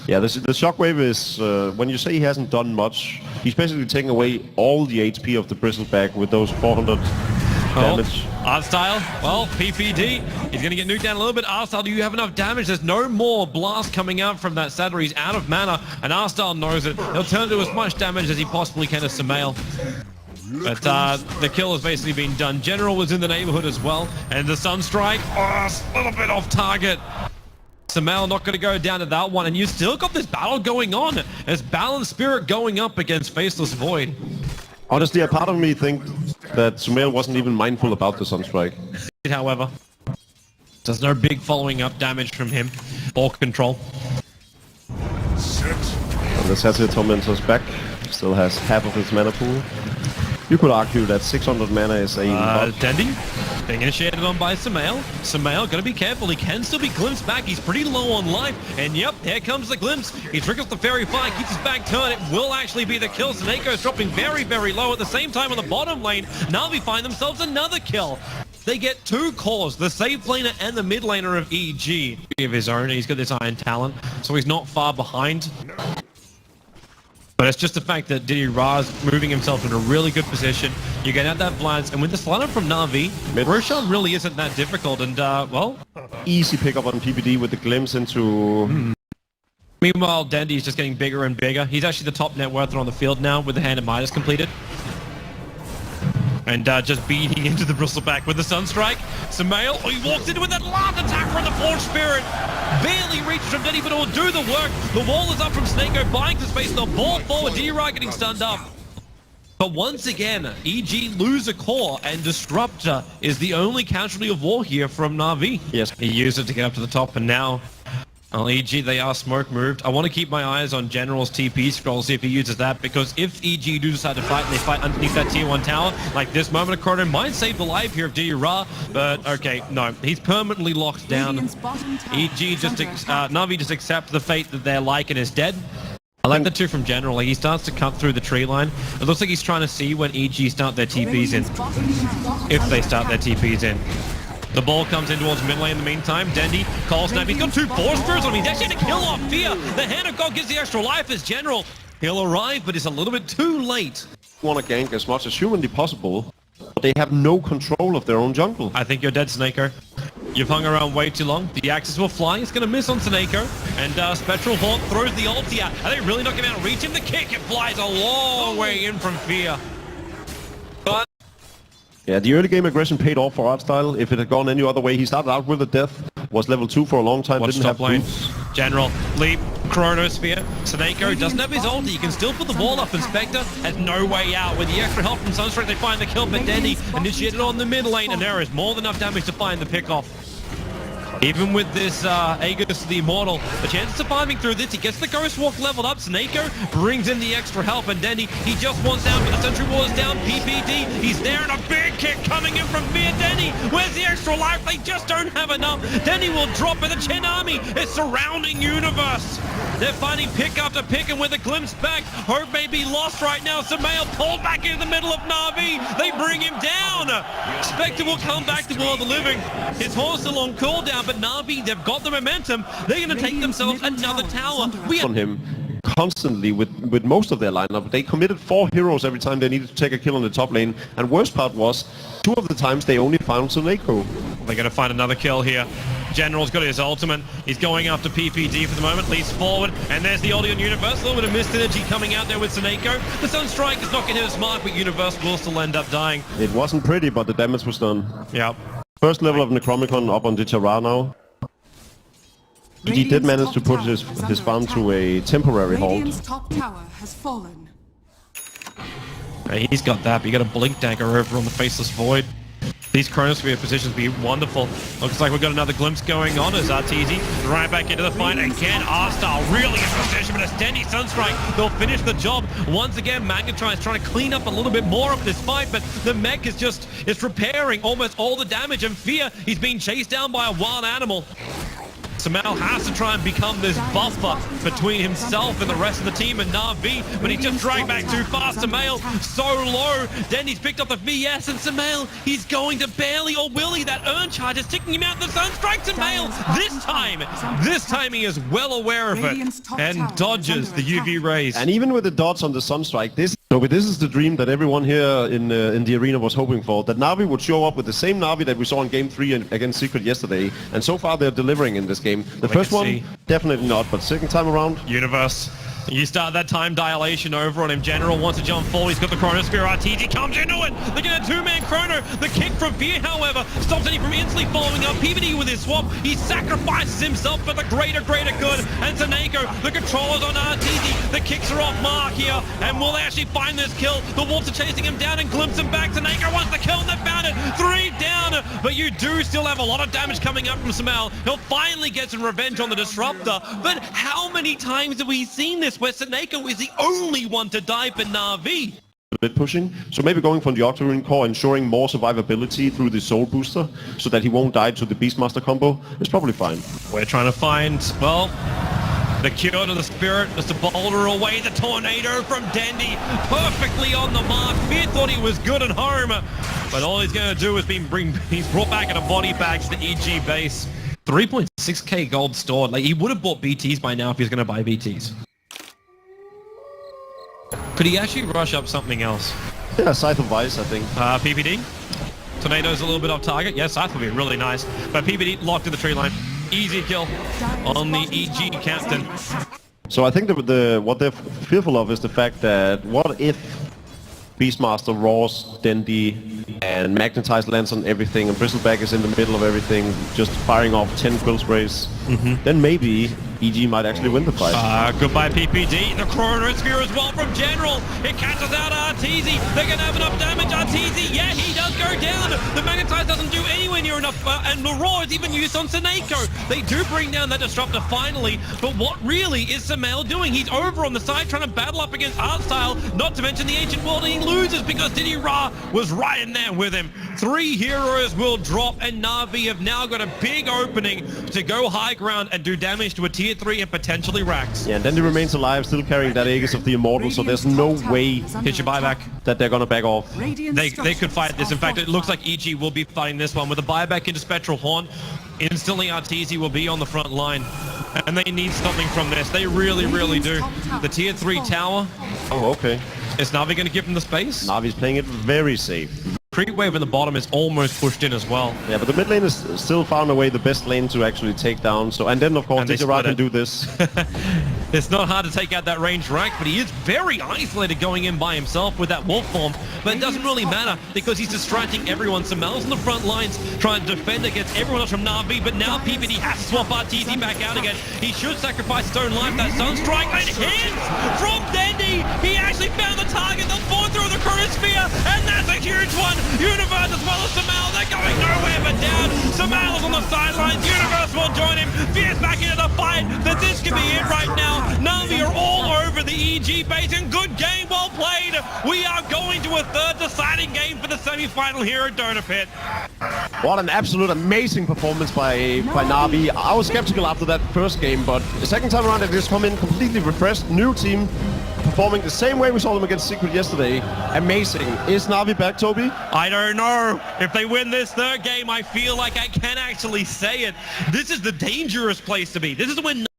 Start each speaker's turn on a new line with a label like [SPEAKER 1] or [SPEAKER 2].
[SPEAKER 1] Yeah, the shockwave is, when you say he hasn't done much, he's basically taking away all the HP of the bristleback with those 400 damage.
[SPEAKER 2] Artstyle, well, PPD, he's going to get nuked down a little bit. Artstyle, do you have enough damage? There's no more blast coming out from that Saddler. He's out of mana, and Artstyle knows it. He'll turn to as much damage as he possibly can to Sumail. But the kill has basically been done. General was in the neighborhood as well, and the Sunstrike, a little bit off target. Sumail not going to go down to that one, and you still got this battle going on. There's Balanced Spirit going up against Faceless Void.
[SPEAKER 1] Honestly, a part of me thinks that Sumail wasn't even mindful about the Sunstrike.
[SPEAKER 2] However, there's no big following up damage from him or control.
[SPEAKER 1] And the Satyr Tormentor's back. Still has half of his mana pool. You could argue that 600 mana is a...
[SPEAKER 2] Dandy being initiated on by Sumail. Sumail, gotta be careful. He can still be glimpsed back. He's pretty low on life. And yep, here comes the glimpse. He triggers the Fairy Fire, keeps his back turned. It will actually be the kill. Snakeo's dropping very, very low. At the same time on the bottom lane, NaVi find themselves another kill. They get two cores, the safe laner and the mid laner of EG. Of his own, he's got this Iron Talent, so he's not far behind. But it's just the fact that DidiRa's moving himself in a really good position. You get out that Vlads, and with the lineup from NaVi, Roshan really isn't that difficult, and well...
[SPEAKER 1] Easy pickup on PPD with the glimpse into...
[SPEAKER 2] Meanwhile, Dandy is just getting bigger and bigger. He's actually the top net worther on the field now with the Hand of Midas completed. And just beating into the bristleback with the Sunstrike. Sumail, he walks into with that last attack from the Forge Spirit. Barely reaches from Denny, but it will do the work. The wall is up from Snakeo, buying the space. The ball forward, DidiRa getting stunned up. But once again, EG lose a core, and Disruptor is the only casualty of war here from NaVi.
[SPEAKER 1] Yes.
[SPEAKER 2] He used it to get up to the top, and now... Well, EG, they are smoke moved. I want to keep my eyes on General's TP scroll, see if he uses that, because if EG do decide to fight and they fight underneath that tier 1 tower, like this moment of Chrono might save the life here of DidiRa, but okay, no, he's permanently locked down. EG just, NaVi just accepts the fate that their Lycan is dead. I like the two from General. Like, he starts to cut through the tree line. It looks like he's trying to see when EG start their TPs in. If they start their TPs in. The ball comes in towards mid lane in the meantime. Dendy calls Snap. He's got two Force Spirits on him. He's actually going to kill off Fear. The Hand of God gives the extra life as General. He'll arrive, but it's a little bit too late.
[SPEAKER 1] Want to gank as much as humanly possible, but they have no control of their own jungle.
[SPEAKER 2] I think you're dead, Snakeo. You've hung around way too long. The Axis will fly. It's going to miss on Snakeo. And Spectral Haunt throws the ulti out. Are they really not going to reach him? The kick, it flies a long way in from Fear. But
[SPEAKER 1] yeah, the early game aggression paid off for Artstyle. If it had gone any other way, he started out with a death, was level 2 for a long time, didn't have boots.
[SPEAKER 2] General, leap, Chronosphere. Snakeo doesn't have his ulti. He can still put the wall up, and Spectre has no way out. With the extra help from Sunstrike, they find the kill, but Denny initiated on the mid lane, and there is more than enough damage to find the pick-off. Even with this Aegis the Immortal, the chance of surviving through this, he gets the Ghost Walk leveled up. Snakeo brings in the extra help, and Denny, he just wants out, but the Sentry Wall is down. PPD, he's there, and a big kick coming in from Fear. Denny, where's the extra life? They just don't have enough. Denny will drop, but the Chen army is surrounding Universe. They're finding pick after pick, and with a glimpse back, hope may be lost right now. Sumail pulled back into the middle of NaVi. They bring him down. Spectre will come back to World of the Living. His horse still on cooldown, but NaVi, they've got the momentum. They're going to take themselves another tower. We
[SPEAKER 1] on him constantly with most of their lineup. They committed 4 heroes every time they needed to take a kill on the top lane. And worst part was, 2 of the times they only found Suneko.
[SPEAKER 2] They're going to find another kill here. General's got his ultimate. He's going after PPD for the moment. Leads forward, and there's the ulti on Universe. A little bit of missed energy coming out there with Snakeo. The Sunstrike is not going to hit his mark, but Universe will still end up dying.
[SPEAKER 1] It wasn't pretty, but the damage was done.
[SPEAKER 2] Yep.
[SPEAKER 1] First level of Necromicon up on DidiRa now. He did manage to put his farm to a temporary halt.
[SPEAKER 3] Top tower has fallen.
[SPEAKER 2] Hey, he's got that, but you got a Blink Dagger over on the Faceless Void. These Chronosphere positions be wonderful. Looks like we've got another glimpse going on as Arteezy right back into the fight again. Artstyle really in position, but a steady Sunstrike, they'll finish the job. Once again, Magnetron is trying to clean up a little bit more of this fight, but the mech is just, it's repairing almost all the damage, and Fear, he's being chased down by a wild animal. Sumail has to try and become this buffer between himself and the rest of the team and NaVi, but he just dragged back too fast. Sumail so low. Denny's picked up the VS, and Sumail, he's going to barely, or will he? That urn charge is ticking him out. The Sunstrike Sumail this time he is well aware of it and dodges the UV rays.
[SPEAKER 1] And even with the dots on the Sunstrike, this is the dream that everyone here in the arena was hoping for, that NaVi would show up with the same NaVi that we saw in Game 3 against Secret yesterday, and so far they're delivering in this game. The first one, definitely not, but second time around...
[SPEAKER 2] Universe. You start that time dilation over on him. General wants to jump forward. He's got the Chronosphere. RTG comes into it. They're going to two-man Chrono. The kick from Fear, however, stops any from instantly following up. PvD with his swap. He sacrifices himself for the greater good. And Taneko, the controllers on RTG. The kicks are off mark here. And will they actually find this kill? The Wolves are chasing him down and glimpse him back. Taneko wants the kill and they found it. 3 down. But you do still have a lot of damage coming up from Sumail. He'll finally get some revenge on the Disruptor. But how many times have we seen this where Taneko is the only one to die for NaVi?
[SPEAKER 1] A bit pushing, so maybe going from the Octarine core, ensuring more survivability through the Soul Booster, so that he won't die to the Beastmaster combo, is probably fine.
[SPEAKER 2] We're trying to find, well, the cure to the spirit is to boulder away the tornado from Dendy, perfectly on the mark. Fear thought he was good at home, but all he's going to do is he's brought back in a body bag to the EG base. 3.6k gold stored. Like, he would have bought BTs by now if he was going to buy BTs. Could he actually rush up something else?
[SPEAKER 1] Yeah, Scythe of Vice, I think.
[SPEAKER 2] PPD. Tornado's a little bit off target. Yes, Scythe would be really nice. But PPD locked in the tree line. Easy kill on the EG captain.
[SPEAKER 1] So I think what they're fearful of is the fact that what if Beastmaster Roars, Dendy, and Magnetized lands on everything, and Bristleback is in the middle of everything, just firing off 10 quill sprays, then maybe EG might actually win the fight.
[SPEAKER 2] Goodbye PPD. The Chronosphere as well from General. It catches out RTZ. They're going to have enough damage. RTZ, yeah, he does go down. The Magnetize doesn't do anywhere near enough, and the Roar is even used on Taneko. They do bring down that Disruptor finally, but what really is Sumail doing? He's over on the side trying to battle up against Artstyle, not to mention the Ancient World, and he loses because Diddy Ra was right in there with him. 3 heroes will drop, and NaVi have now got a big opening to go high ground and do damage to a tier 3 and potentially Rax.
[SPEAKER 1] Yeah, and Dendy remains alive, still carrying that Aegis of the Immortal, so there's no way
[SPEAKER 2] hit your buyback
[SPEAKER 1] that they're gonna back off.
[SPEAKER 2] They could fight this. In fact, it looks like EG will be fighting this one with a buyback into Spectral Horn. Instantly, Arteezy will be on the front line, and they need something from this. They really, really do. The tier 3 tower.
[SPEAKER 1] Oh, okay.
[SPEAKER 2] Is NaVi going to give them the space?
[SPEAKER 1] NaVi's playing it very safe.
[SPEAKER 2] Creep wave in the bottom is almost pushed in as well.
[SPEAKER 1] Yeah, but the mid lane is still far and away the best lane to actually take down. So, and then of course Diddy can do this.
[SPEAKER 2] It's not hard to take out that range Rack, but he is very isolated going in by himself with that wolf form. But it doesn't really matter because he's distracting everyone. Sumail's on the front lines trying to defend against everyone else from NaVi, but now PPD has to swap RTZ back out again. He should sacrifice his own life. That Sunstrike and hits from Dendy. He actually found the target. They'll fall through the Chronosphere, and that's a huge one. Universe as well as Sumail, they're going nowhere but down. Sumail is on the sidelines. Universe will join him. Fierce back into the fight. That this could be it right now. NaVi are all over the EG base, and good game, well played. We are going to a third deciding game for the semi-final here at DotapIt.
[SPEAKER 1] What an absolute amazing performance by NaVi. I was skeptical after that first game, but the second time around they just come in completely refreshed, new team, performing the same way we saw them against Secret yesterday. Amazing. Is NaVi back, Toby?
[SPEAKER 2] I don't know. If they win this third game, I feel like I can actually say it. This is the dangerous place to be. This is when